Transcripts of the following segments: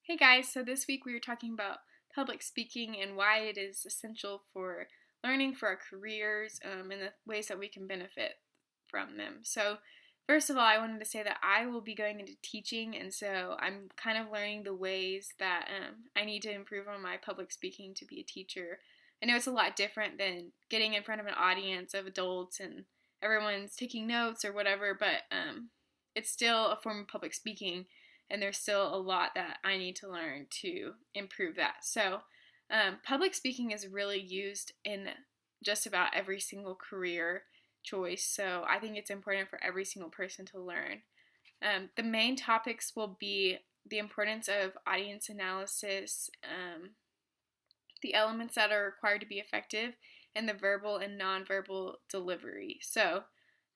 Hey guys, so this week we were talking about public speaking and why it is essential for learning for our careers and the ways that we can benefit from them. So, first of all, I wanted to say that I will be going into teaching, and so I'm kind of learning the ways that I need to improve on my public speaking to be a teacher. I know it's a lot different than getting in front of an audience of adults and everyone's taking notes or whatever, but it's still a form of public speaking and there's still a lot that I need to learn to improve that. So, public speaking is really used in just about every single career choice. So, I think it's important for every single person to learn. The main topics will be the importance of audience analysis, the elements that are required to be effective, and the verbal and nonverbal delivery. So,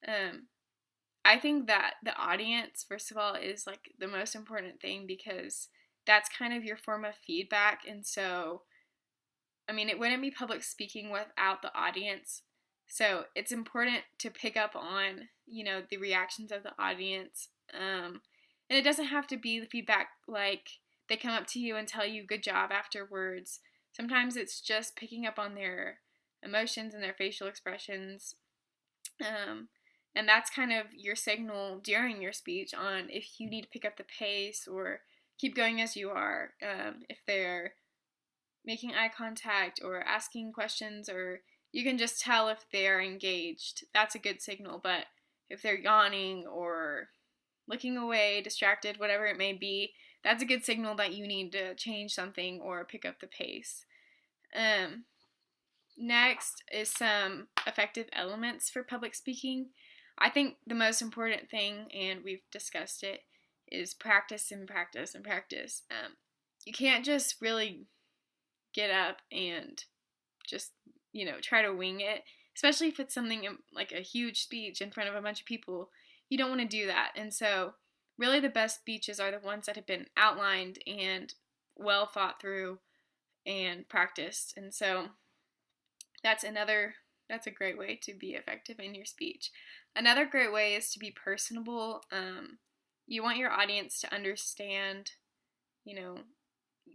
um, I think that the audience, first of all, is like the most important thing because that's kind of your form of feedback. And so, I mean, it wouldn't be public speaking without the audience. So it's important to pick up on, the reactions of the audience. And it doesn't have to be the feedback like they come up to you and tell you good job afterwards. Sometimes it's just picking up on their emotions and their facial expressions. Um, and that's kind of your signal during your speech on if you need to pick up the pace or keep going as you are. If they're making eye contact or asking questions, or you can just tell if they're engaged. That's a good signal. But if they're yawning or looking away, distracted, whatever it may be, that's a good signal that you need to change something or pick up the pace. Next is some effective elements for public speaking. I think the most important thing, and we've discussed it, is practice and practice and practice. You can't just really get up and just, try to wing it, especially if it's something like a huge speech in front of a bunch of people. You don't want to do that. And so, really, the best speeches are the ones that have been outlined and well thought through and practiced. And so, that's a great way to be effective in your speech. Another great way is to be personable. You want your audience to understand,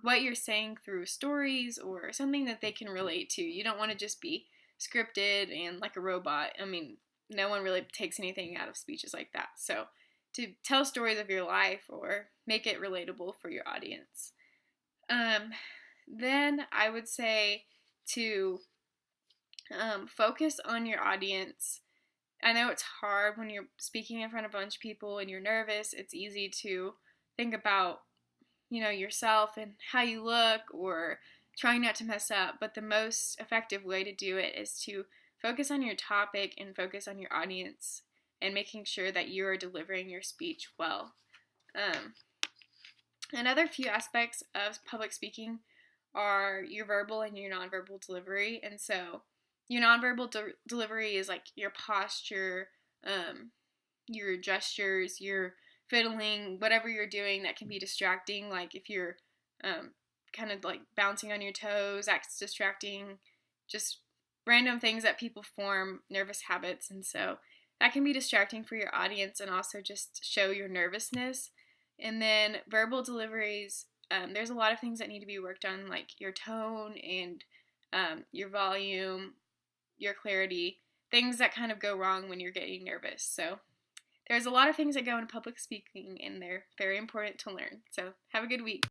what you're saying through stories or something that they can relate to. You don't want to just be scripted and like a robot. I mean, no one really takes anything out of speeches like that. So, to tell stories of your life or make it relatable for your audience. Then I would say to focus on your audience. I know it's hard when you're speaking in front of a bunch of people and you're nervous. It's easy to think about, yourself and how you look or trying not to mess up. But the most effective way to do it is to focus on your topic and focus on your audience and making sure that you are delivering your speech well. Another few aspects of public speaking are your verbal and your nonverbal delivery. And so your nonverbal delivery is like your posture, your gestures, your fiddling, whatever you're doing that can be distracting. Like if you're kind of like bouncing on your toes, that's distracting. Just random things that people form nervous habits. And so that can be distracting for your audience and also just show your nervousness. And then verbal deliveries, there's a lot of things that need to be worked on, like your tone and your volume, your clarity, things that kind of go wrong when you're getting nervous. So there's a lot of things that go into public speaking, and they're very important to learn. So have a good week.